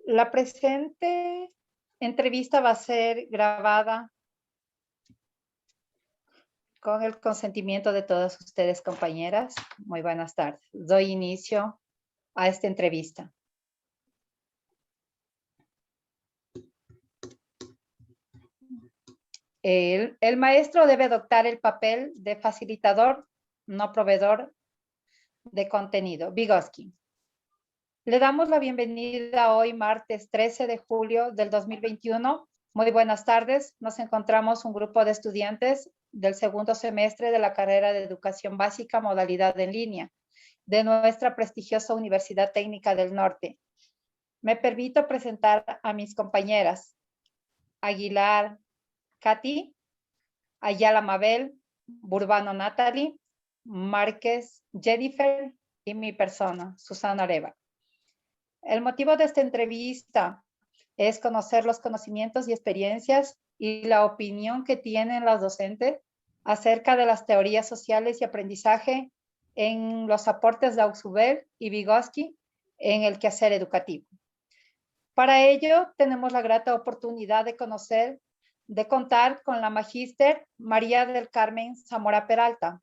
La presente entrevista va a ser grabada con el consentimiento de todas ustedes, compañeras. Muy buenas tardes. Doy inicio a esta entrevista. El maestro debe adoptar el papel de facilitador, no proveedor de contenido. Vygotsky. Le damos la bienvenida hoy, martes 13 de julio del 2021. Muy buenas tardes. Nos encontramos un grupo de estudiantes del segundo semestre de la carrera de Educación Básica, modalidad en línea, de nuestra prestigiosa Universidad Técnica del Norte. Me permito presentar a mis compañeras. Aguilar Katy, Ayala Mabel, Burbano Natalie, Márquez Jennifer y mi persona, Susana Areva. El motivo de esta entrevista es conocer los conocimientos y experiencias y la opinión que tienen las docentes acerca de las teorías sociales y aprendizaje en los aportes de Ausubel y Vygotsky en el quehacer educativo. Para ello, tenemos la grata oportunidad de contar con la magíster María del Carmen Zamora Peralta.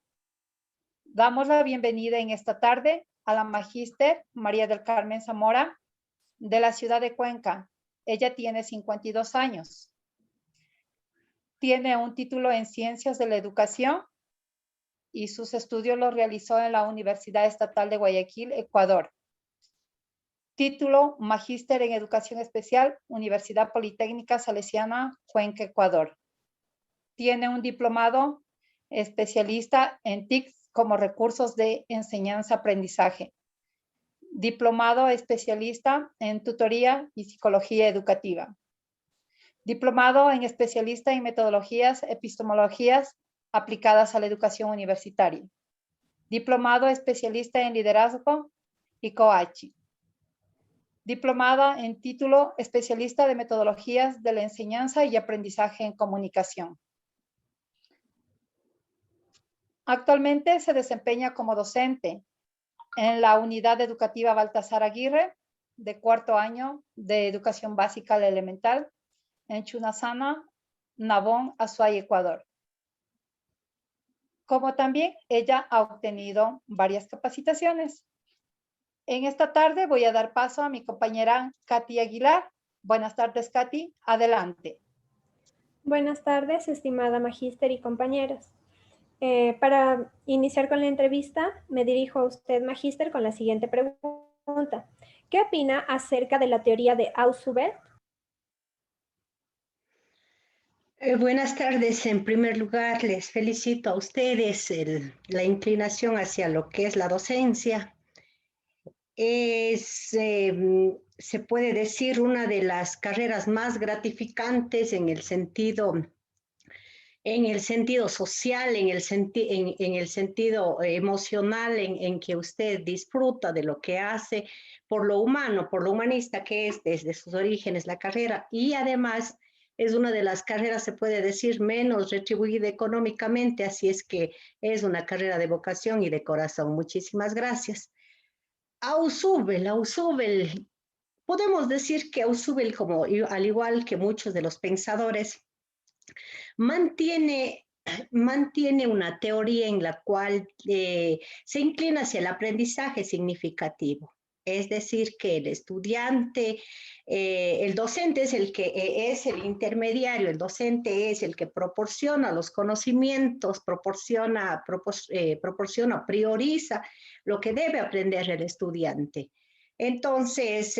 Damos la bienvenida en esta tarde a la magíster María del Carmen Zamora de la ciudad de Cuenca. Ella tiene 52 años. Tiene un título en Ciencias de la Educación y sus estudios los realizó en la Universidad Estatal de Guayaquil, Ecuador. Título Magíster en Educación Especial, Universidad Politécnica Salesiana, Cuenca, Ecuador. Tiene un diplomado especialista en TICs como recursos de enseñanza-aprendizaje. Diplomado especialista en tutoría y psicología educativa. Diplomado en especialista en metodologías, epistemologías aplicadas a la educación universitaria. Diplomado especialista en liderazgo y coaching. Diplomada en título especialista de metodologías de la enseñanza y aprendizaje en comunicación. Actualmente se desempeña como docente en la Unidad Educativa Baltasar Aguirre, de cuarto año de Educación Básica de Elemental, en Chunasana, Nabón, Azuay, Ecuador. Como también ella ha obtenido varias capacitaciones. En esta tarde voy a dar paso a mi compañera Katy Aguilar. Buenas tardes, Katy. Adelante. Buenas tardes, estimada magíster y compañeros. Para iniciar con la entrevista, me dirijo a usted, magíster, con la siguiente pregunta. ¿Qué opina acerca de la teoría de Ausubel? Buenas tardes. En primer lugar, les felicito a ustedes la inclinación hacia lo que es la docencia. Se puede decir, una de las carreras más gratificantes en el sentido social, en el sentido emocional, en que usted disfruta de lo que hace, por lo humano, por lo humanista que es desde sus orígenes la carrera, y además es una de las carreras, se puede decir, menos retribuida económicamente, así es que es una carrera de vocación y de corazón. Muchísimas gracias. Ausubel, podemos decir que Ausubel, al igual que muchos de los pensadores, mantiene una teoría en la cual se inclina hacia el aprendizaje significativo. Es decir, que el estudiante, el docente es el que es el intermediario, el docente es el que proporciona los conocimientos, prioriza lo que debe aprender el estudiante. Entonces,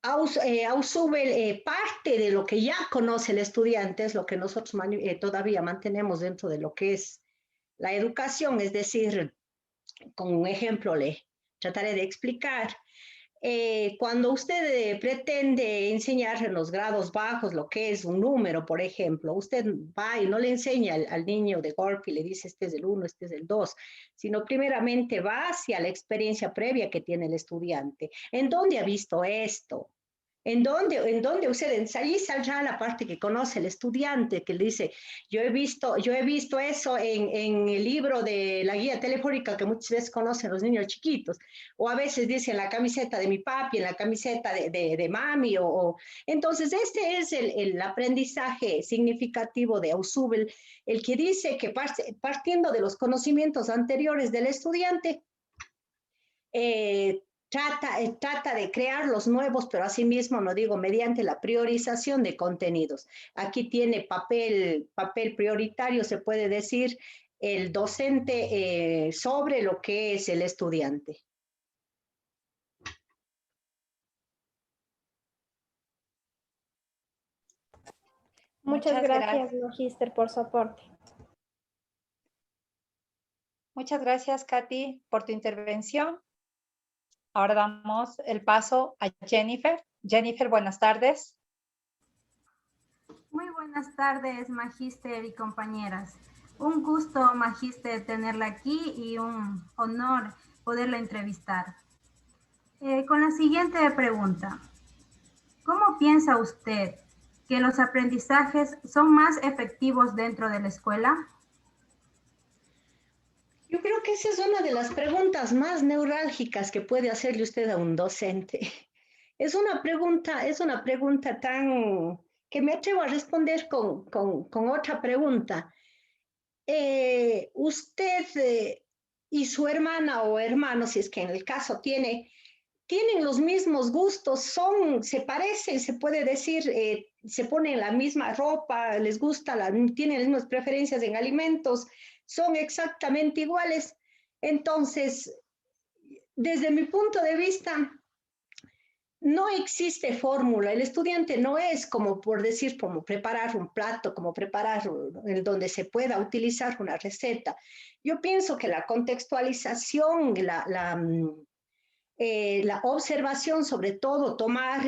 Ausubel, parte de lo que ya conoce el estudiante es lo que nosotros todavía mantenemos dentro de lo que es la educación, es decir, con un ejemplo le trataré de explicar. Cuando usted pretende enseñar en los grados bajos lo que es un número, por ejemplo, usted va y no le enseña al niño de golpe y le dice este es el 1, este es el 2, sino primeramente va hacia la experiencia previa que tiene el estudiante. ¿En dónde ha visto esto? en donde usted, allí saldrá la parte que conoce el estudiante, que le dice, yo he visto eso en el libro de la guía telefónica que muchas veces conocen los niños chiquitos, o a veces dice en la camiseta de mi papi, en la camiseta de mami, entonces este es el aprendizaje significativo de Ausubel, el que dice que partiendo de los conocimientos anteriores del estudiante, trata de crear los nuevos, pero asimismo, no digo, mediante la priorización de contenidos. Aquí tiene papel prioritario, se puede decir, el docente sobre lo que es el estudiante. Muchas gracias, Magíster, por su aporte. Muchas gracias, Katy, por tu intervención. Ahora damos el paso a Jennifer. Jennifer, buenas tardes. Muy buenas tardes, Magíster y compañeras. Un gusto, Magíster, tenerla aquí y un honor poderla entrevistar. Con la siguiente pregunta. ¿Cómo piensa usted que los aprendizajes son más efectivos dentro de la escuela? Yo creo que esa es una de las preguntas más neurálgicas que puede hacerle usted a un docente. Es una pregunta tan que me atrevo a responder con otra pregunta. Usted y su hermana o hermano, si es que en el caso tienen los mismos gustos, se parecen, se puede decir, se ponen la misma ropa, les gusta, tienen las mismas preferencias en alimentos, son exactamente iguales. Entonces, desde mi punto de vista, no existe fórmula. El estudiante no es como por decir, como preparar un plato, como preparar en donde se pueda utilizar una receta. Yo pienso que la contextualización, la observación, sobre todo tomar,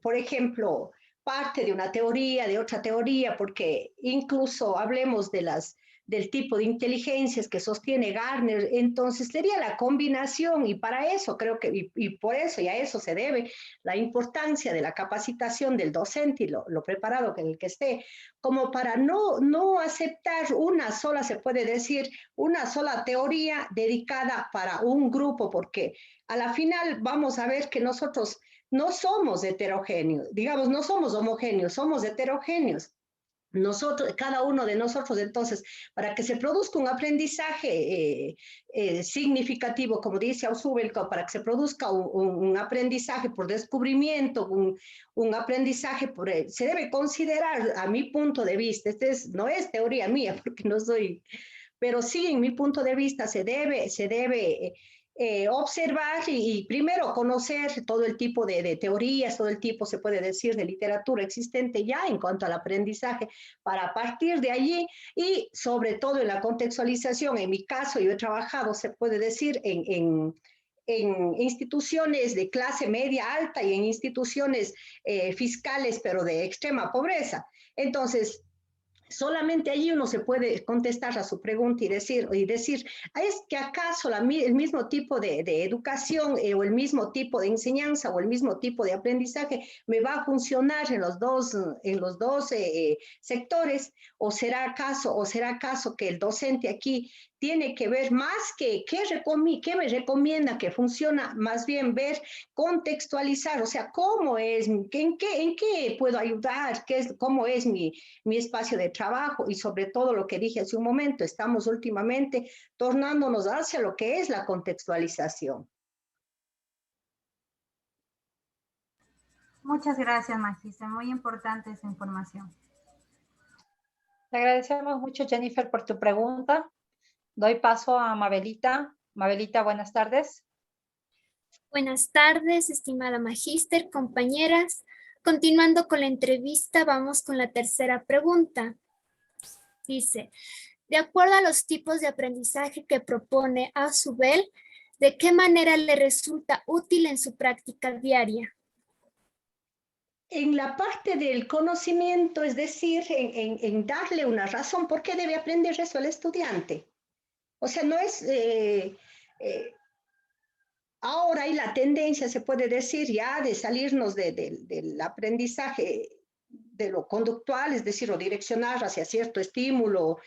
por ejemplo, parte de una teoría, de otra teoría, porque incluso hablemos del tipo de inteligencias que sostiene Gardner, entonces sería la combinación y para eso creo que, y por eso y a eso se debe la importancia de la capacitación del docente y lo preparado que el que esté, como para no aceptar una sola, se puede decir, una sola teoría dedicada para un grupo, porque a la final vamos a ver que nosotros no somos heterogéneos, digamos, no somos homogéneos, somos heterogéneos. Nosotros, cada uno de nosotros, entonces, para que se produzca un aprendizaje significativo, como dice Ausubel, para que se produzca un aprendizaje por descubrimiento, un aprendizaje se debe considerar, a mi punto de vista, no es teoría mía, porque no soy, pero sí, en mi punto de vista, se debe observar y primero conocer todo el tipo de teorías, todo el tipo, se puede decir, de literatura existente ya en cuanto al aprendizaje, para partir de allí y sobre todo en la contextualización. En mi caso, yo he trabajado, se puede decir, en instituciones de clase media alta y en instituciones fiscales, pero de extrema pobreza. Entonces, solamente allí uno se puede contestar a su pregunta y decir ¿es que acaso el mismo tipo de educación o el mismo tipo de enseñanza o el mismo tipo de aprendizaje me va a funcionar en los dos sectores? ¿O será acaso que el docente aquí tiene que ver más que qué me recomienda que funciona, más bien ver, contextualizar, o sea, cómo es, en qué puedo ayudar, cómo es mi espacio de trabajo y sobre todo lo que dije hace un momento, estamos últimamente tornándonos hacia lo que es la contextualización. Muchas gracias, Magíster. Muy importante esa información. Le agradecemos mucho, Jennifer, por tu pregunta. Doy paso a Mabelita. Mabelita, buenas tardes. Buenas tardes, estimada Magíster, compañeras. Continuando con la entrevista, vamos con la tercera pregunta. Dice, de acuerdo a los tipos de aprendizaje que propone Ausubel, ¿de qué manera le resulta útil en su práctica diaria? En la parte del conocimiento, es decir, en darle una razón por qué debe aprender eso el estudiante. O sea, no es, ahora hay la tendencia, se puede decir, ya de salirnos del aprendizaje de lo conductual, es decir, o direccionar hacia cierto estímulo,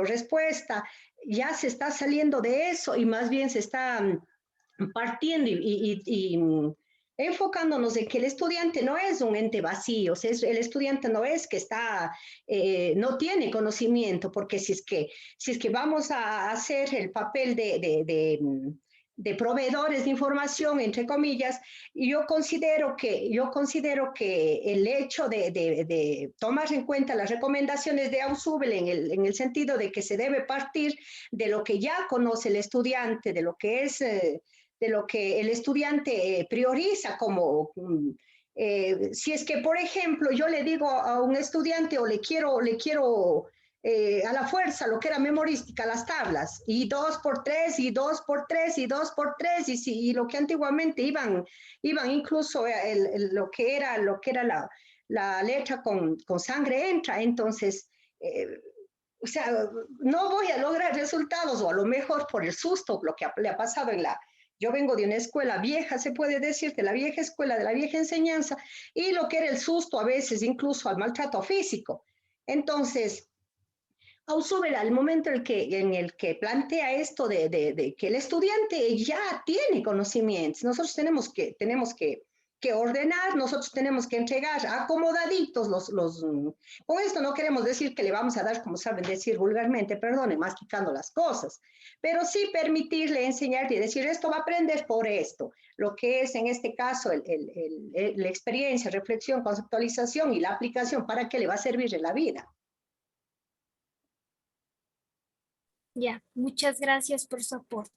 respuesta, ya se está saliendo de eso y más bien se está partiendo y enfocándonos en que el estudiante no es un ente vacío, o sea, el estudiante no es que está, no tiene conocimiento, porque si es que vamos a hacer el papel de proveedores de información, entre comillas, yo considero que el hecho de tomar en cuenta las recomendaciones de Ausubel en el sentido de que se debe partir de lo que ya conoce el estudiante, de lo que es de lo que el estudiante prioriza como si es que, por ejemplo, yo le digo a un estudiante o le quiero a la fuerza lo que era memorística, las tablas, y 2 por 3, y 2 por 3, y 2 por 3, y lo que antiguamente iban incluso lo que era la letra con sangre entra, entonces, o sea, no voy a lograr resultados, o a lo mejor por el susto, lo que le ha pasado yo vengo de una escuela vieja, se puede decir, de la vieja escuela, de la vieja enseñanza, y lo que era el susto a veces, incluso al maltrato físico. Entonces, Ausubel, al momento en el que plantea esto de que el estudiante ya tiene conocimientos, nosotros tenemos que ordenar, nosotros tenemos que entregar acomodaditos con esto no queremos decir que le vamos a dar, como saben decir vulgarmente, perdonen, masticando las cosas, pero sí permitirle enseñar y decir, esto va a aprender por esto, lo que es en este caso la experiencia, reflexión, conceptualización y la aplicación, ¿para qué le va a servir en la vida? Ya, muchas gracias por su aporte.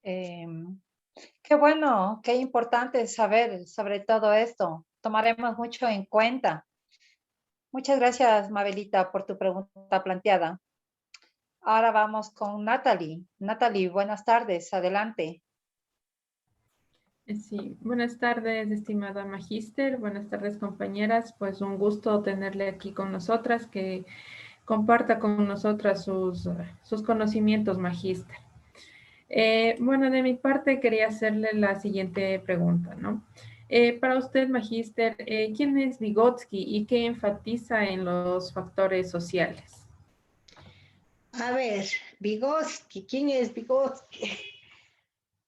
Qué bueno, qué importante saber sobre todo esto. Tomaremos mucho en cuenta. Muchas gracias, Mabelita, por tu pregunta planteada. Ahora vamos con Natalie. Natalie, buenas tardes, adelante. Sí, buenas tardes, estimada magíster. Buenas tardes, compañeras. Pues un gusto tenerle aquí con nosotras, que comparta con nosotras sus conocimientos, magíster. Bueno, de mi parte quería hacerle la siguiente pregunta, ¿no? Para usted, magíster, ¿quién es Vygotsky y qué enfatiza en los factores sociales? A ver, Vygotsky, ¿quién es Vygotsky?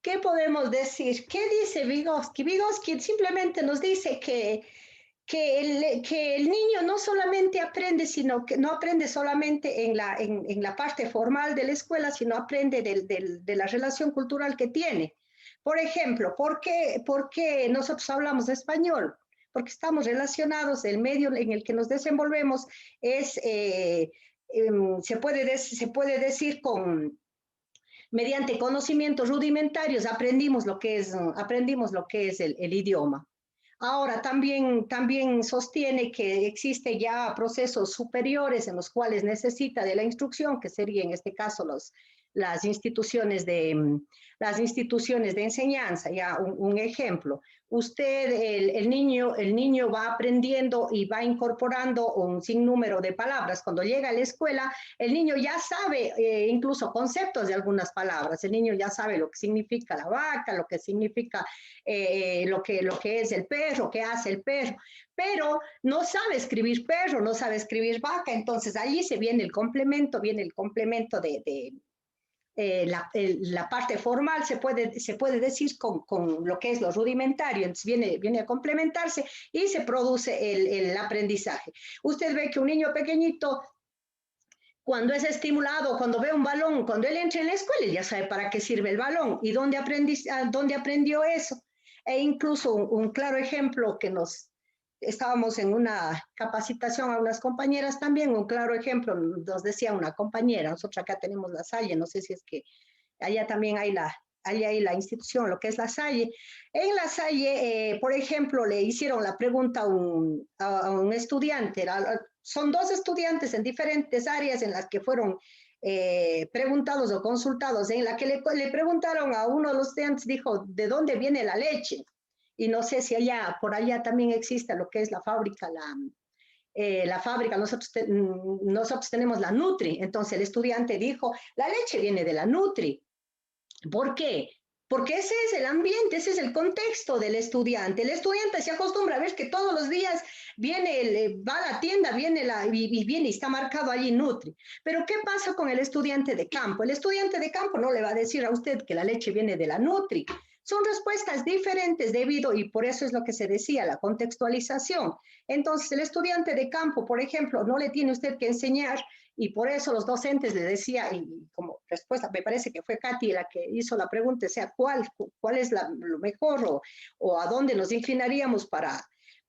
¿Qué podemos decir? ¿Qué dice Vygotsky? Vygotsky simplemente nos dice que el niño no solamente aprende, sino que no aprende solamente en la parte formal de la escuela, sino aprende de la relación cultural que tiene. Por ejemplo, ¿por qué nosotros hablamos español? Porque estamos relacionados, el medio en el que nos desenvolvemos se puede decir mediante conocimientos rudimentarios aprendimos lo que es el idioma. Ahora, también sostiene que existe ya procesos superiores en los cuales necesita de la instrucción, que sería en este caso las instituciones de enseñanza. Ya un ejemplo, el niño va aprendiendo y va incorporando un sinnúmero de palabras. Cuando llega a la escuela, el niño ya sabe incluso conceptos de algunas palabras. El niño ya sabe lo que significa la vaca, lo que significa lo que es el perro, qué hace el perro, pero no sabe escribir perro, no sabe escribir vaca. Entonces allí viene el complemento de la parte formal, se puede decir con lo que es lo rudimentario. Entonces viene a complementarse y se produce el aprendizaje. Usted ve que un niño pequeñito, cuando es estimulado, cuando ve un balón, cuando él entra en la escuela, él ya sabe para qué sirve el balón y dónde aprendió eso. E incluso un claro ejemplo que estábamos en una capacitación a unas compañeras también, un claro ejemplo, nos decía una compañera, nosotros acá tenemos La Salle, no sé si es que allá también hay la institución, lo que es La Salle. En La Salle, por ejemplo, le hicieron la pregunta a un estudiante, son dos estudiantes en diferentes áreas en las que fueron preguntados o consultados, en la que le preguntaron a uno de los estudiantes, dijo, ¿de dónde viene la leche? Y no sé si por allá también existe lo que es la fábrica, nosotros tenemos la Nutri. Entonces el estudiante dijo, la leche viene de la Nutri. ¿Por qué? Porque ese es el ambiente, ese es el contexto del estudiante. El estudiante se acostumbra a ver que todos los días viene, va a la tienda, y viene y está marcado allí Nutri. Pero ¿qué pasa con el estudiante de campo? El estudiante de campo no le va a decir a usted que la leche viene de la Nutri. Son respuestas diferentes debido, y por eso es lo que se decía, la contextualización. Entonces, el estudiante de campo, por ejemplo, no le tiene usted que enseñar, y por eso los docentes le decía, y como respuesta, me parece que fue Katy la que hizo la pregunta, o sea, ¿cuál es lo mejor o a dónde nos inclinaríamos para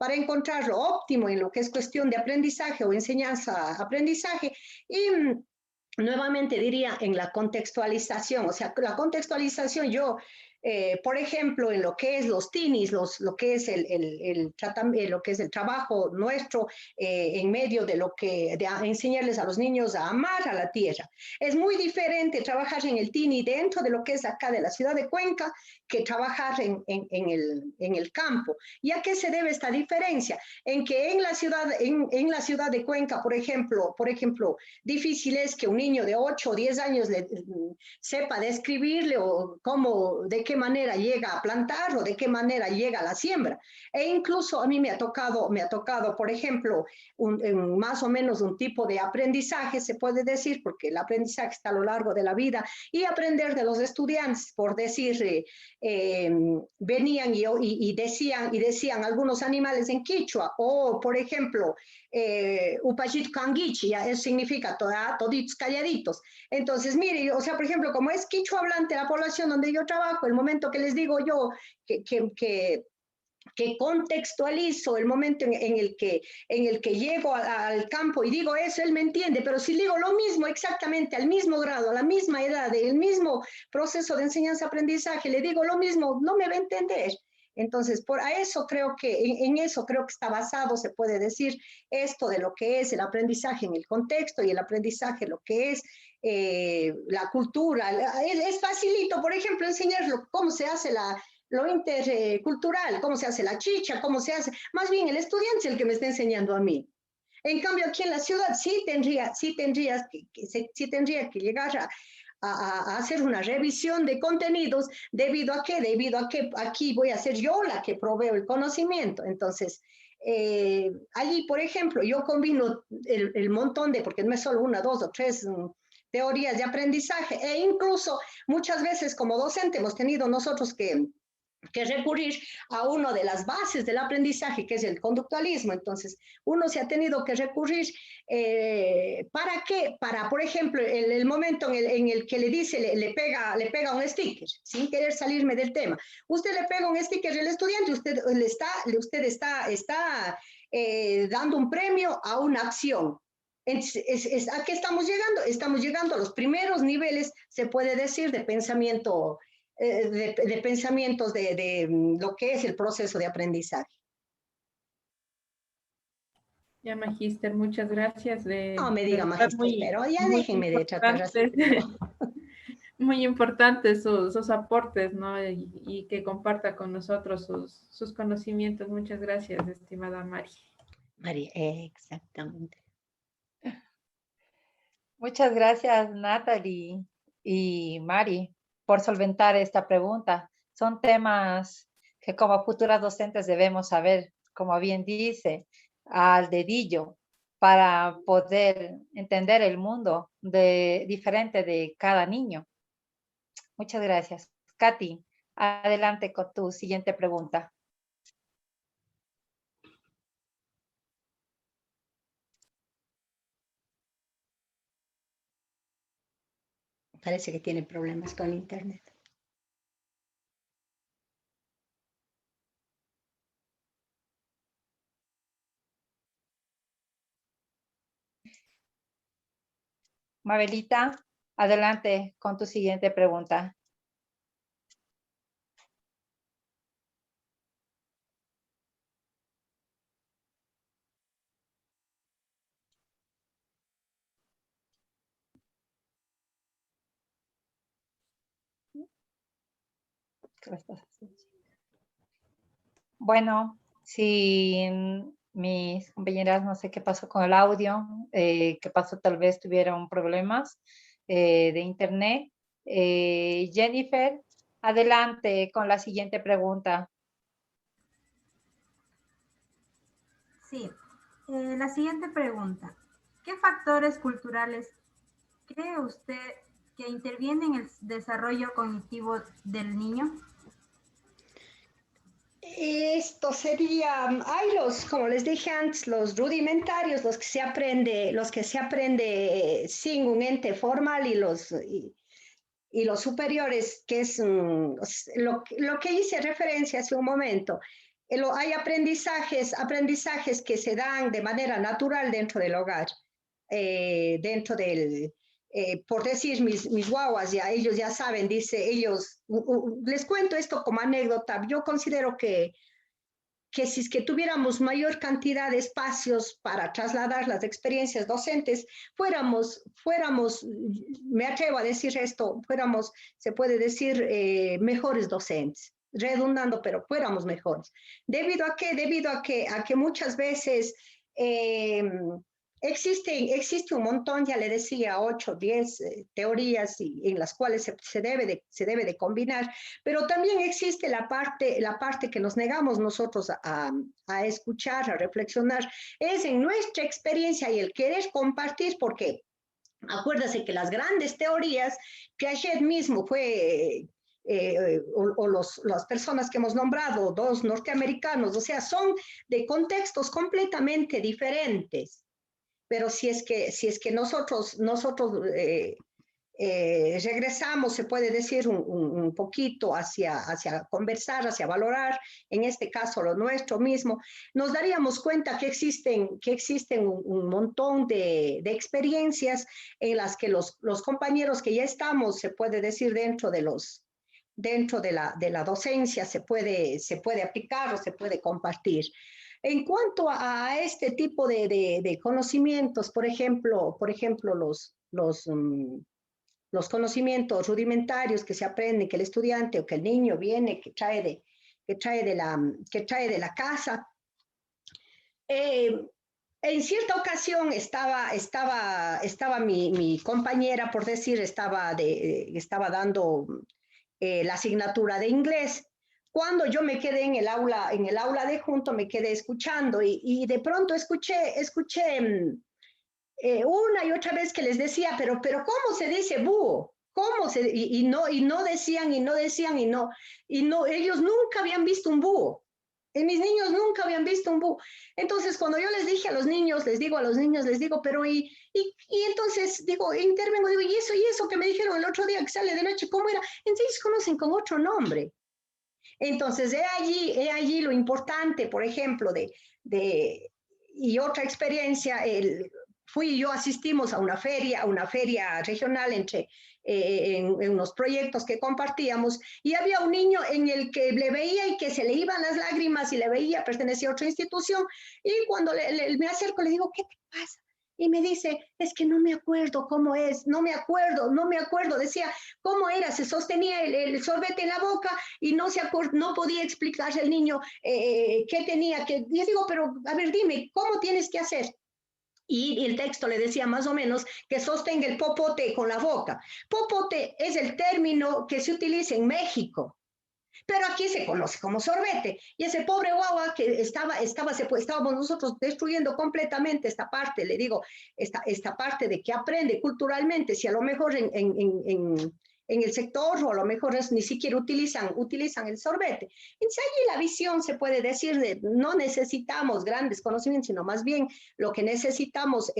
encontrar lo óptimo en lo que es cuestión de aprendizaje o enseñanza-aprendizaje? Y nuevamente diría en la contextualización, o sea, la contextualización por ejemplo, en lo que es los tinis, lo que es lo que es el trabajo nuestro en medio de enseñarles a los niños a amar a la tierra. Es muy diferente trabajar en el tini dentro de lo que es acá de la ciudad de Cuenca que trabajar en el campo. ¿Y a qué se debe esta diferencia? En que en la ciudad de Cuenca, por ejemplo, difícil es que un niño de 8 o 10 años sepa describirle o de qué manera llega a plantar o de qué manera llega a la siembra. E incluso a mí me ha tocado, por ejemplo, más o menos un tipo de aprendizaje, se puede decir, porque el aprendizaje está a lo largo de la vida, y aprender de los estudiantes, por decir, venían y decían algunos animales en quichua, o por ejemplo, upajit kangichi, eso significa toditos calladitos. Entonces, mire, o sea, por ejemplo, como es quichua hablante la población donde yo trabajo, el momento que les digo yo que contextualizo el momento en el que llego al campo y digo eso, él me entiende, pero si digo lo mismo exactamente al mismo grado, a la misma edad, el mismo proceso de enseñanza-aprendizaje, le digo lo mismo, no me va a entender. Entonces, en eso creo que está basado, se puede decir, esto de lo que es el aprendizaje en el contexto y el aprendizaje, lo que es la cultura. Es facilito, por ejemplo, enseñarlo cómo se hace lo intercultural, cómo se hace la chicha, cómo se hace. Más bien el estudiante es el que me está enseñando a mí. En cambio, aquí en la ciudad sí tendría que llegar a hacer una revisión de contenidos. Debido a que aquí voy a ser yo la que proveo el conocimiento. Entonces, allí, por ejemplo, yo combino el montón porque no es solo una, dos o tres teorías de aprendizaje, e incluso muchas veces como docente hemos tenido nosotros que recurrir a una de las bases del aprendizaje, que es el conductualismo. Entonces, uno se ha tenido que recurrir, ¿para qué? Para, por ejemplo, el momento en el que le pega un sticker, sin querer salirme del tema. Usted le pega un sticker al estudiante, usted está dando un premio a una acción. ¿A qué estamos llegando? Estamos llegando a los primeros niveles, se puede decir, de pensamiento, de pensamientos de lo que es el proceso de aprendizaje. Ya, Magíster, muchas gracias. No me diga Magíster, pero ya déjenme de tratar así. Muy importantes sus aportes, ¿no? Y que comparta con nosotros sus conocimientos. Muchas gracias, estimada Mari. María, exactamente. Muchas gracias, Natalie y Mari, por solventar esta pregunta. Son temas que como futuras docentes debemos saber, como bien dice, al dedillo, para poder entender el mundo diferente de cada niño. Muchas gracias. Katy, adelante con tu siguiente pregunta. Parece que tiene problemas con internet. Mabelita, adelante con tu siguiente pregunta. Bueno, si mis compañeras, no sé qué pasó con el audio, qué pasó, tal vez tuvieron problemas de internet. Jennifer, adelante con la siguiente pregunta. Sí, la siguiente pregunta. ¿Qué factores culturales cree usted que intervienen en el desarrollo cognitivo del niño? Esto sería, hay los, como les dije antes, los rudimentarios, los que se aprende sin un ente formal y los superiores, que es lo que hice referencia hace un momento. Hay aprendizajes que se dan de manera natural dentro del hogar, dentro del, por decir, mis guaguas, ya ellos ya saben, dice, ellos, les cuento esto como anécdota, yo considero que si es que tuviéramos mayor cantidad de espacios para trasladar las experiencias docentes, fuéramos, me atrevo a decir esto, fuéramos, se puede decir, mejores docentes, redundando, pero fuéramos mejores. ¿Debido a qué? Debido a que muchas veces existe un montón, ya le decía, 8, 10 teorías en las cuales se debe de combinar, pero también existe la parte que nos negamos nosotros a escuchar, a reflexionar, es en nuestra experiencia y el querer compartir, porque acuérdase que las grandes teorías, Piaget mismo fue las personas que hemos nombrado, 2 norteamericanos, o sea, son de contextos completamente diferentes. Pero si es que nosotros regresamos, se puede decir, un poquito hacia conversar, hacia valorar, en este caso lo nuestro mismo, nos daríamos cuenta que existen un montón de experiencias en las que los compañeros que ya estamos, se puede decir, dentro de la docencia, se puede aplicar o se puede compartir. En cuanto a este tipo de conocimientos, por ejemplo, los conocimientos rudimentarios que se aprenden, que el estudiante o que el niño viene, que trae de la casa. En cierta ocasión estaba mi compañera, por decir, estaba dando la asignatura de inglés. Cuando yo me quedé en el aula de junto, me quedé escuchando y de pronto escuché una y otra vez que les decía, pero ¿cómo se dice búho? ¿Cómo se? Y no decían, ellos nunca habían visto un búho. Mis niños nunca habían visto un búho. Entonces, cuando yo les dije a los niños, les digo, pero y entonces intervengo, digo, y eso que me dijeron el otro día que sale de noche, ¿cómo era? Entonces ellos conocen con otro nombre. Entonces, he allí lo importante, por ejemplo, y otra experiencia, asistimos a una feria regional en unos proyectos que compartíamos, y había un niño en el que le veía y que se le iban las lágrimas y le veía, pertenecía a otra institución, y cuando me acerco le digo, ¿qué te pasa? Y me dice, es que no me acuerdo cómo es, no me acuerdo, decía, ¿cómo era? Se sostenía el sorbete en la boca y no podía explicarse el niño qué tenía que. Yo digo, pero a ver, dime, ¿cómo tienes que hacer? Y el texto le decía más o menos que sostenga el popote con la boca. Popote es el término que se utiliza en México, pero aquí se conoce como sorbete. Y ese pobre guagua que estábamos nosotros destruyendo completamente esta parte, le digo, esta parte de que aprende culturalmente, si a lo mejor en el sector o a lo mejor ni siquiera utilizan el sorbete. Entonces allí la visión se puede decir no necesitamos grandes conocimientos, sino más bien lo que necesitamos,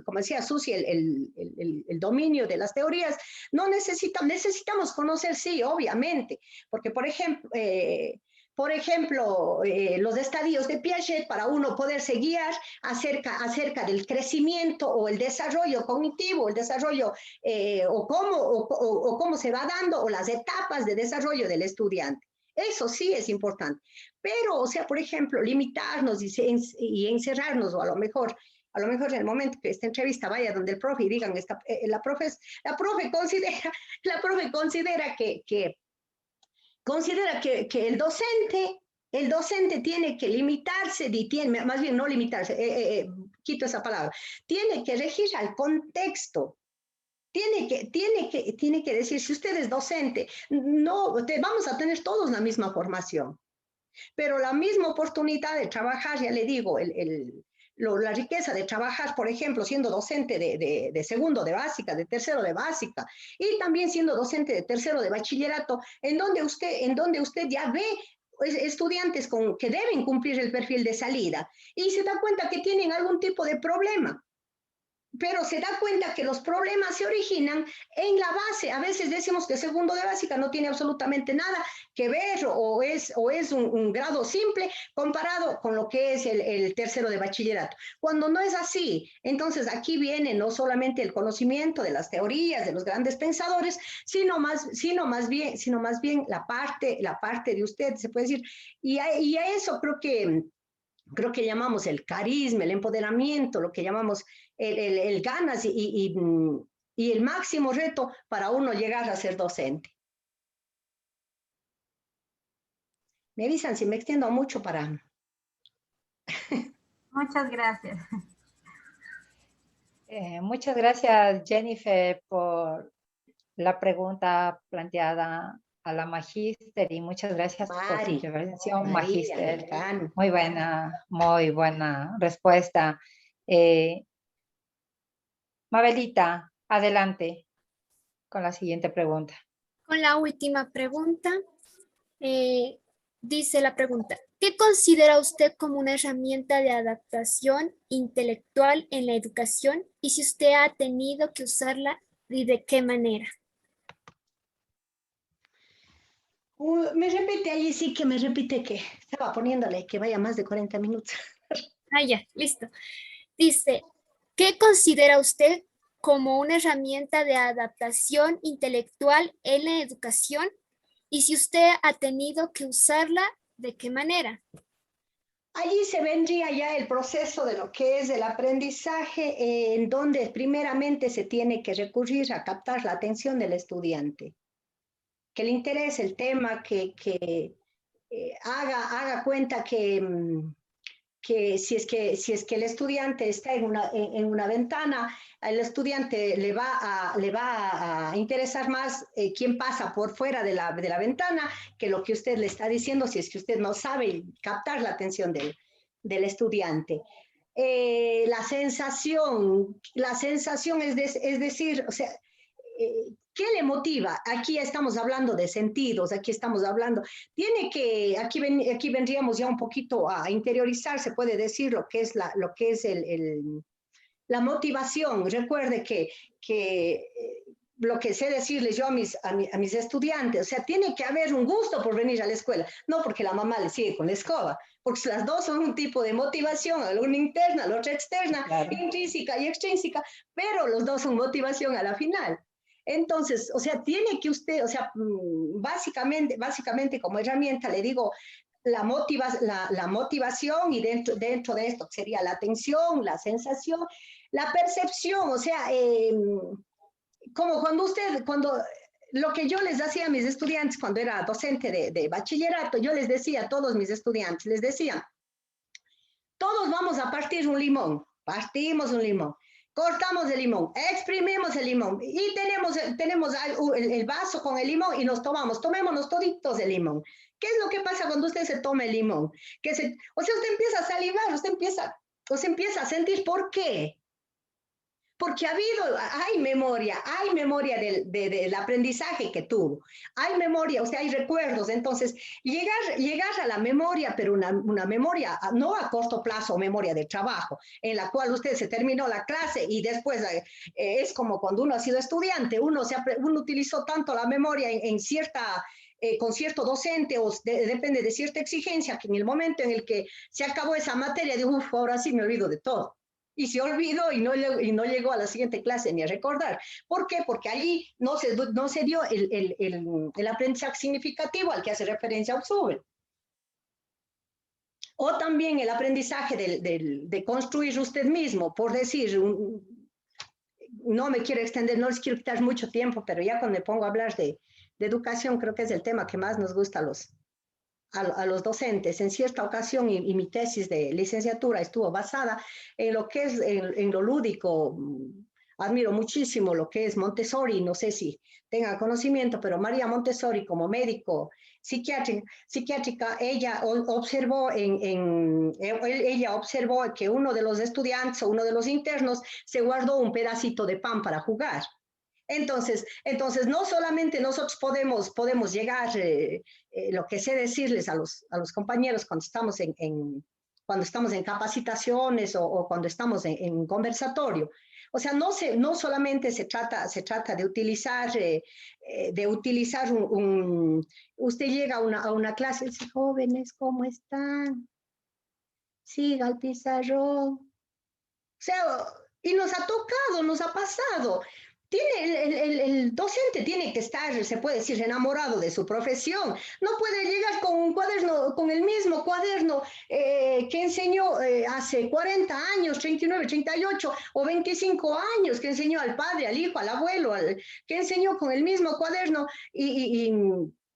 como decía Susi, el dominio de las teorías, no necesitamos conocer, sí, obviamente, porque por ejemplo, los estadios de Piaget, para uno poderse guiar acerca del crecimiento o el desarrollo cognitivo, el desarrollo o cómo se va dando, o las etapas de desarrollo del estudiante. Eso sí es importante. Pero, o sea, por ejemplo, limitarnos y encerrarnos, o a lo mejor en el momento que esta entrevista vaya donde el profe y digan, la profe considera que el docente tiene que limitarse, más bien no limitarse, quito esa palabra, tiene que regir al contexto tiene que decir, si usted es docente, no, vamos a tener todos la misma formación, pero la misma oportunidad de trabajar, ya le digo, la riqueza de trabajar, por ejemplo, siendo docente de segundo de básica, de tercero de básica, y también siendo docente de tercero de bachillerato, en donde usted ya ve estudiantes que deben cumplir el perfil de salida y se da cuenta que tienen algún tipo de problema. Pero se da cuenta que los problemas se originan en la base. A veces decimos que segundo de básica no tiene absolutamente nada que ver o es un grado simple comparado con lo que es el tercero de bachillerato. Cuando no es así, entonces aquí viene no solamente el conocimiento de las teorías de los grandes pensadores, sino más bien la parte de usted, se puede decir. Y a eso creo que llamamos el carisma, el empoderamiento, lo que llamamos el ganas y el máximo reto para uno llegar a ser docente. Me avisan si me extiendo mucho para... Muchas gracias. Muchas gracias, Jennifer, por la pregunta planteada a la magíster y muchas gracias por su intervención, magíster. Muy buena respuesta. Mabelita, adelante con la siguiente pregunta. Con la última pregunta, dice la pregunta, ¿qué considera usted como una herramienta de adaptación intelectual en la educación y si usted ha tenido que usarla y de qué manera? Me repite ahí, sí que me repite que estaba poniéndole que vaya más de 40 minutos. Ah, ya, listo. Dice, ¿qué considera usted como una herramienta de adaptación intelectual en la educación? Y si usted ha tenido que usarla, ¿de qué manera? Allí se vendría ya el proceso de lo que es el aprendizaje, en donde primeramente se tiene que recurrir a captar la atención del estudiante, que le interese el tema, que haga cuenta que si es que el estudiante está en una ventana, al estudiante le va a interesar más quién pasa por fuera de la ventana que lo que usted le está diciendo, si es que usted no sabe captar la atención del estudiante. La sensación es decir, o sea, ¿qué le motiva? Aquí estamos hablando de sentidos, aquí estamos hablando, aquí vendríamos ya un poquito a interiorizar, se puede decir lo que es la motivación. Recuerde que lo que sé decirles yo a mis estudiantes, o sea, tiene que haber un gusto por venir a la escuela, no porque la mamá le sigue con la escoba, porque las dos son un tipo de motivación, una interna, la otra externa, claro, intrínseca y extrínseca, pero los dos son motivación a la final. Entonces, o sea, tiene que usted, o sea, básicamente como herramienta le digo, la motivación y dentro de esto sería la atención, la sensación, la percepción, o sea, como cuando lo que yo les hacía a mis estudiantes cuando era docente de bachillerato, yo les decía a todos mis estudiantes, les decía, todos vamos a partir un limón, partimos un limón, cortamos el limón, exprimimos el limón y tenemos el vaso con el limón y tomémonos toditos el limón. ¿Qué es lo que pasa cuando usted se toma el limón? O sea, usted empieza a salivar, usted empieza a sentir. ¿Por qué? Porque hay memoria del aprendizaje que tuvo, hay memoria, o sea, hay recuerdos. Entonces, llegar a la memoria, pero una memoria no a corto plazo, memoria de trabajo, en la cual usted se terminó la clase y después es como cuando uno ha sido estudiante, uno utilizó tanto la memoria con cierto docente o depende de cierta exigencia, que en el momento en el que se acabó esa materia, digo, ahora sí me olvido de todo. Y se olvidó y no llegó a la siguiente clase ni a recordar. ¿Por qué? Porque allí no se dio el aprendizaje significativo al que hace referencia Uxubel. O también el aprendizaje de construir usted mismo, por decir, no me quiero extender, no les quiero quitar mucho tiempo, pero ya cuando me pongo a hablar de educación, creo que es el tema que más nos gusta a los docentes. En cierta ocasión, y mi tesis de licenciatura estuvo basada en lo que es en lo lúdico, admiro muchísimo lo que es Montessori, no sé si tenga conocimiento, pero María Montessori como médico psiquiátrica, ella observó, ella observó que uno de los estudiantes o uno de los internos se guardó un pedacito de pan para jugar. Entonces no solamente nosotros podemos llegar, lo que sé decirles a los compañeros cuando estamos cuando estamos en capacitaciones o cuando estamos en conversatorio. O sea, no solamente se trata de utilizar, usted llega a una clase y dice, jóvenes, ¿cómo están? Siga al pizarrón. O sea, y nos ha tocado, nos ha pasado. El docente tiene que estar, se puede decir, enamorado de su profesión. No puede llegar con un cuaderno, con el mismo cuaderno que enseñó hace 40 años, 39, 38 o 25 años, que enseñó al padre, al hijo, al abuelo, que enseñó con el mismo cuaderno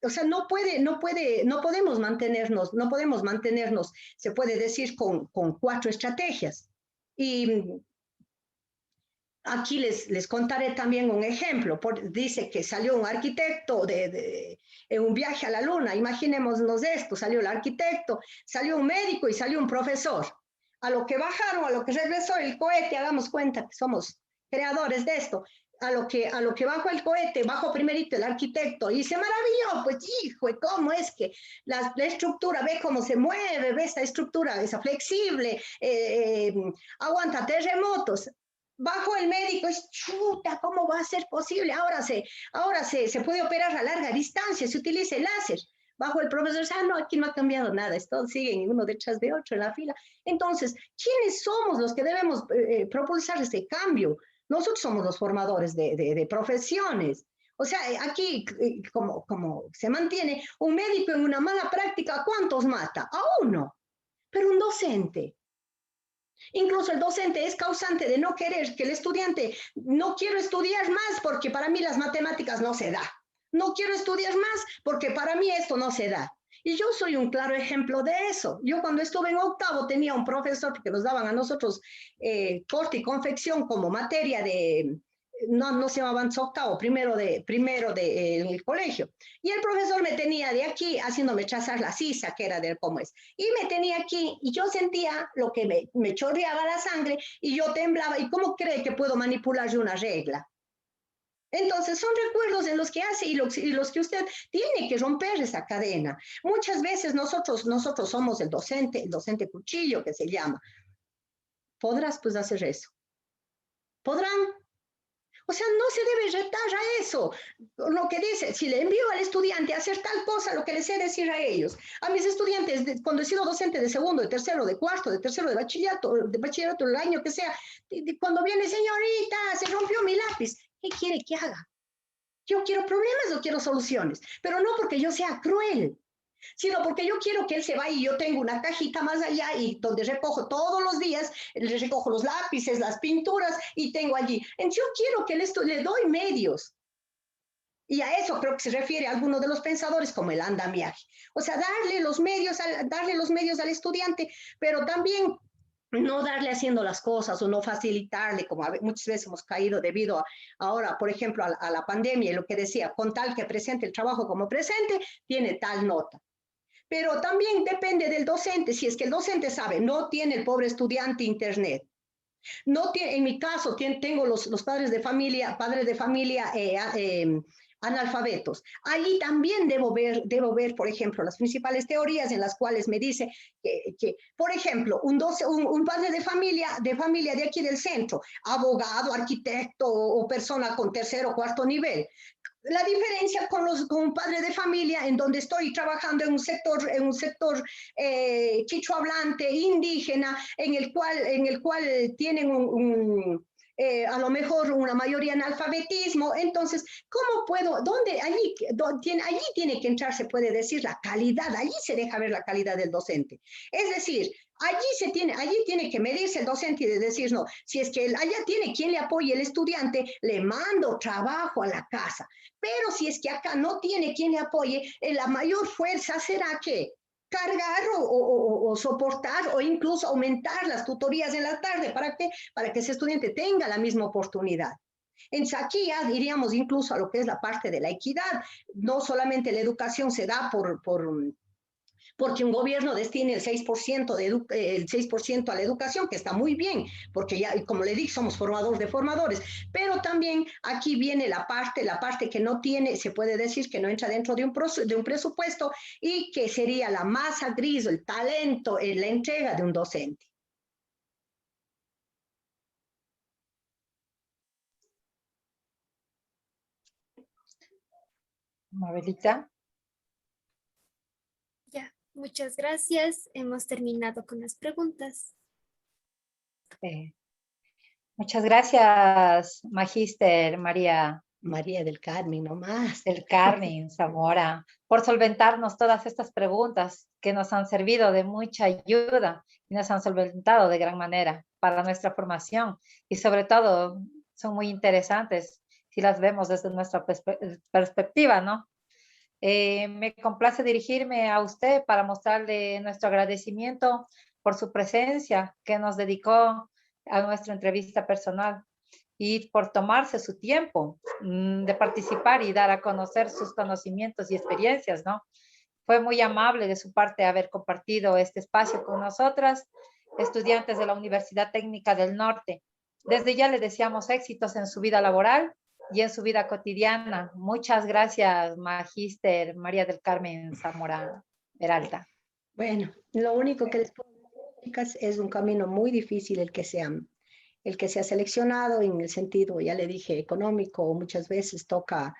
o sea, no podemos mantenernos, se puede decir, con 4 estrategias. Y aquí les contaré también un ejemplo. Dice que salió un arquitecto en un viaje a la luna. Imaginémonos esto, salió el arquitecto, salió un médico y salió un profesor. A lo que bajaron, a lo que regresó el cohete, hagamos cuenta que somos creadores de esto, a lo que bajó el cohete, bajó primerito el arquitecto y se maravilló, pues hijo, ¿cómo es que la estructura, ve cómo se mueve, ve esta estructura, esa flexible, aguanta terremotos? Bajo el médico, es chuta, ¿cómo va a ser posible? Ahora se puede operar a larga distancia, se utiliza el láser. Bajo el profesor, no, aquí no ha cambiado nada, esto siguen uno detrás de otro en la fila. Entonces, ¿quiénes somos los que debemos propulsar ese cambio? Nosotros somos los formadores de profesiones. O sea, aquí, como se mantiene, un médico en una mala práctica, ¿cuántos mata? A uno. Pero un docente, incluso el docente es causante de no querer que el estudiante, no quiero estudiar más porque para mí las matemáticas no se da. No quiero estudiar más porque para mí esto no se da. Y yo soy un claro ejemplo de eso. Yo cuando estuve en octavo tenía un profesor que nos daban a nosotros corte y confección como materia no se llamaban octavo, primero el colegio. Y el profesor me tenía de aquí haciéndome trazar la sisa, que era del cómo es. Y me tenía aquí y yo sentía lo que me chorreaba la sangre y yo temblaba. ¿Y cómo cree que puedo manipular yo una regla? Entonces son recuerdos en los que hace y los que usted tiene que romper esa cadena. Muchas veces nosotros somos el docente cuchillo que se llama. ¿Podrás pues hacer eso? ¿Podrán? O sea, no se debe retar a eso. Lo que dice, si le envío al estudiante a hacer tal cosa, lo que les sé decir a ellos. A mis estudiantes, cuando he sido docente de segundo, de tercero, de cuarto, de tercero, de bachillerato, el año que sea, cuando viene, señorita, se rompió mi lápiz. ¿Qué quiere que haga? Yo quiero problemas, yo quiero soluciones, pero no porque yo sea cruel, sino porque yo quiero que él se vaya y yo tengo una cajita más allá y donde recojo todos los días, le recojo los lápices, las pinturas y tengo allí. Entonces yo quiero que le doy medios. Y a eso creo que se refiere a alguno de los pensadores como el andamiaje. O sea, darle los medios al estudiante, pero también no darle haciendo las cosas o no facilitarle, como muchas veces hemos caído debido ahora, por ejemplo, a la pandemia y lo que decía, con tal que presente el trabajo como presente, tiene tal nota. Pero también depende del docente, si es que el docente sabe, no tiene el pobre estudiante internet. No tiene, en mi caso, tengo los padres de familia analfabetos. Allí también debo ver, por ejemplo, las principales teorías en las cuales me dice que por ejemplo, un padre de familia de aquí del centro, abogado, arquitecto o persona con tercer o cuarto nivel. La diferencia con un padre de familia en donde estoy trabajando en un sector quichua hablante, indígena, en el cual tienen a lo mejor una mayoría analfabetismo. Entonces, ¿cómo puedo? Allí tiene que entrar, se puede decir, la calidad, allí se deja ver la calidad del docente. Es decir, allí tiene que medirse el docente y de decir, no, si es que allá tiene quien le apoye el estudiante, le mando trabajo a la casa. Pero si es que acá no tiene quien le apoye, la mayor fuerza será que cargar o soportar o incluso aumentar las tutorías en la tarde. ¿Para qué? Para que ese estudiante tenga la misma oportunidad. Entonces aquí ya diríamos incluso a lo que es la parte de la equidad. No solamente la educación se da porque un gobierno destine el 6%, el 6% a la educación, que está muy bien, porque ya, como le dije, somos formadores de formadores, pero también aquí viene la parte que no tiene, se puede decir que no entra dentro de un presupuesto y que sería la masa gris, el talento en la entrega de un docente. Mabelita. Ya, muchas gracias. Hemos terminado con las preguntas. Muchas gracias, Magíster María. María del Carmen, nomás. Del Carmen Zamora, por solventarnos todas estas preguntas que nos han servido de mucha ayuda y nos han solventado de gran manera para nuestra formación y sobre todo son muy interesantes si las vemos desde nuestra perspectiva, ¿no? Me complace dirigirme a usted para mostrarle nuestro agradecimiento por su presencia que nos dedicó a nuestra entrevista personal y por tomarse su tiempo de participar y dar a conocer sus conocimientos y experiencias, ¿no? Fue muy amable de su parte haber compartido este espacio con nosotras, estudiantes de la Universidad Técnica del Norte. Desde ya le deseamos éxitos en su vida laboral y en su vida cotidiana. Muchas gracias, Magíster María del Carmen Zamora Peralta. Bueno, lo único que les puedo decir, chicas, es un camino muy difícil el que se ha seleccionado en el sentido, ya le dije, económico. Muchas veces toca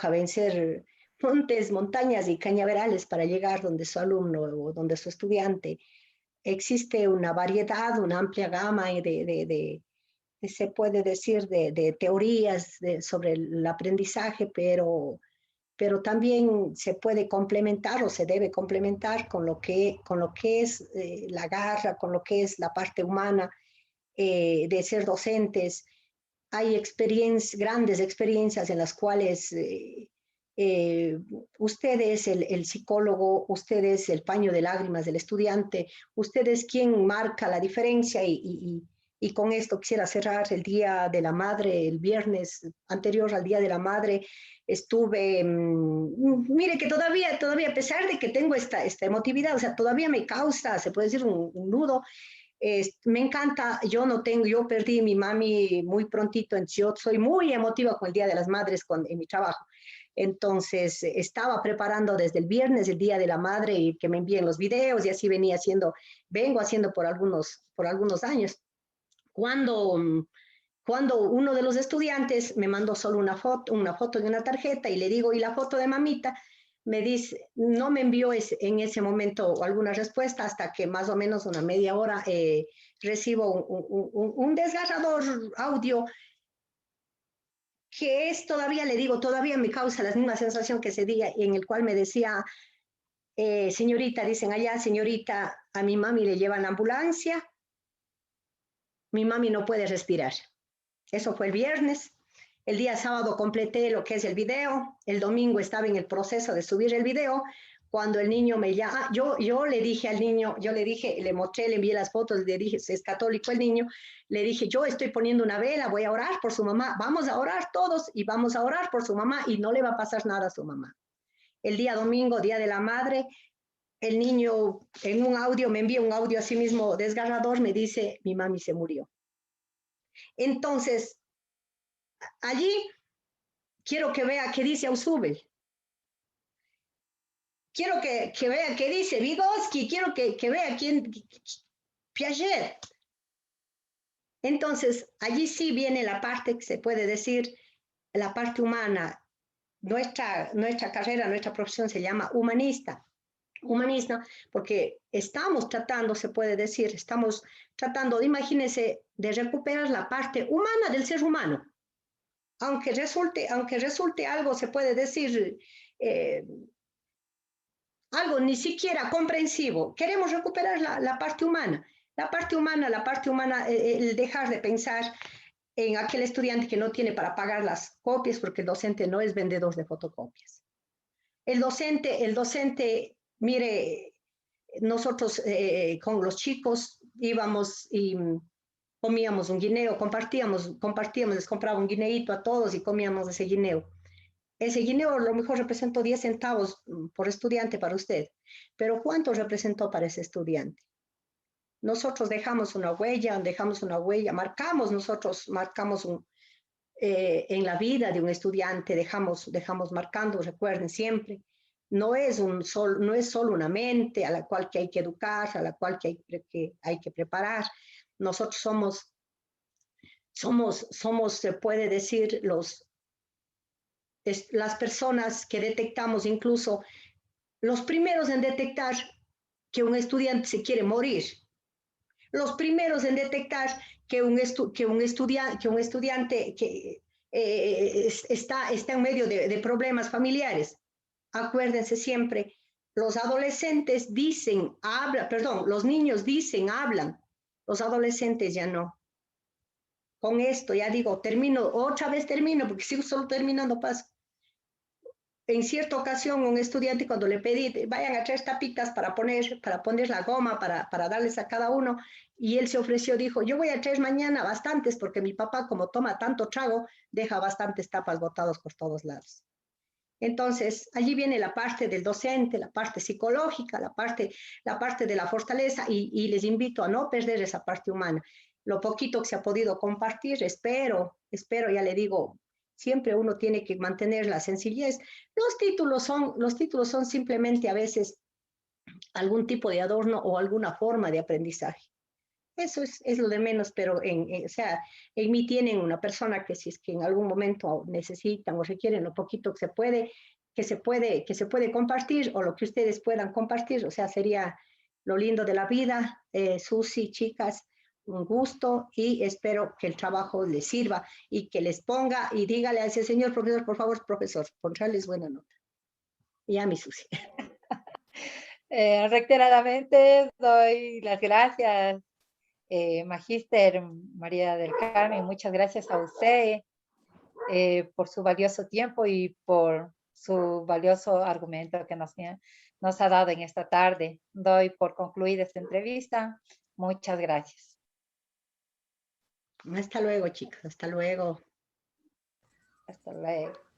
vencer montes, montañas y cañaverales para llegar donde su alumno o donde su estudiante. Existe una variedad, una amplia gama se puede decir, de teorías sobre el aprendizaje, pero también se puede complementar o se debe complementar con lo que es la garra, con lo que es la parte humana de ser docentes. Hay grandes experiencias en las cuales usted es el psicólogo, usted es el paño de lágrimas del estudiante, usted es quien marca la diferencia y con esto quisiera cerrar el Día de la Madre. El viernes anterior al Día de la Madre estuve, mire que todavía a pesar de que tengo esta emotividad, o sea, todavía me causa, se puede decir, un nudo. Me encanta, yo perdí a mi mami muy prontito, yo soy muy emotiva con el Día de las Madres en mi trabajo. Entonces estaba preparando desde el viernes el Día de la Madre y que me envíen los videos y así vengo haciendo por algunos años. Cuando uno de los estudiantes me mandó solo una foto de una tarjeta y le digo, ¿y la foto de mamita? Me dice, no me envió en ese momento alguna respuesta hasta que más o menos una media hora recibo un desgarrador audio que es todavía, le digo, todavía me causa la misma sensación que ese día, en el cual me decía, señorita, dicen allá, señorita, a mi mami le llevan ambulancia, mi mami no puede respirar. Eso fue el viernes. El día sábado completé lo que es el video. El domingo estaba en el proceso de subir el video. Cuando el niño me llama, yo le dije al niño, le mostré, le envié las fotos, le dije, es católico el niño, le dije, yo estoy poniendo una vela, voy a orar por su mamá, vamos a orar todos y vamos a orar por su mamá y no le va a pasar nada a su mamá. El día domingo, Día de la Madre, el niño en un audio, me envía un audio a sí mismo desgarrador, me dice, mi mami se murió. Entonces, allí quiero que vea qué dice Ausubel. Quiero que vea qué dice Vygotsky, quiero que vea Piaget. Entonces, allí sí viene la parte que se puede decir, la parte humana. Nuestra carrera, nuestra profesión se llama humanista. Humanista porque estamos tratando, se puede decir, estamos tratando, imagínense, de recuperar la parte humana del ser humano. Aunque resulte algo, se puede decir, algo ni siquiera comprensivo. Queremos recuperar la parte humana. La parte humana, el dejar de pensar en aquel estudiante que no tiene para pagar las copias, porque el docente no es vendedor de fotocopias. El docente, mire, nosotros con los chicos íbamos y comíamos un guineo, compartíamos, les compraba un guineíto a todos y comíamos ese guineo. Ese guineo a lo mejor representó 10 centavos por estudiante para usted, pero ¿cuánto representó para ese estudiante? Nosotros dejamos una huella, marcamos en la vida de un estudiante, dejamos marcando, recuerden siempre, no es solo una mente a la cual que hay que educar, a la cual que hay que preparar. Nosotros somos, se puede decir, las personas que detectamos, incluso los primeros en detectar que un estudiante se quiere morir, los primeros en detectar que un estudiante que está en medio de problemas familiares. Acuérdense siempre, los adolescentes dicen, los niños dicen, hablan, los adolescentes ya no. Con esto ya digo, otra vez termino, porque sigo solo terminando paso. En cierta ocasión, un estudiante, cuando le pedí, vayan a traer tapitas para poner la goma, para darles a cada uno, y él se ofreció, dijo, yo voy a traer mañana bastantes, porque mi papá, como toma tanto trago, deja bastantes tapas botadas por todos lados. Entonces, allí viene la parte del docente, la parte psicológica, la parte de la fortaleza, y les invito a no perder esa parte humana. Lo poquito que se ha podido compartir, espero, ya le digo, siempre uno tiene que mantener la sencillez. Los títulos son simplemente a veces algún tipo de adorno o alguna forma de aprendizaje. Eso es lo de menos, pero en mí tienen una persona que si es que en algún momento necesitan o requieren lo poquito que se puede compartir, o lo que ustedes puedan compartir, o sea, sería lo lindo de la vida. Susi, chicas, un gusto, y espero que el trabajo les sirva y que les ponga, y dígale a ese señor profesor, por favor, profesor, ponrales buena nota. Y a mi Susi. Reiteradamente doy las gracias, Magíster María del Carmen, muchas gracias a usted por su valioso tiempo y por su valioso argumento que nos ha dado en esta tarde. Doy por concluida esta entrevista. Muchas gracias. Hasta luego, chicas. Hasta luego. Hasta luego.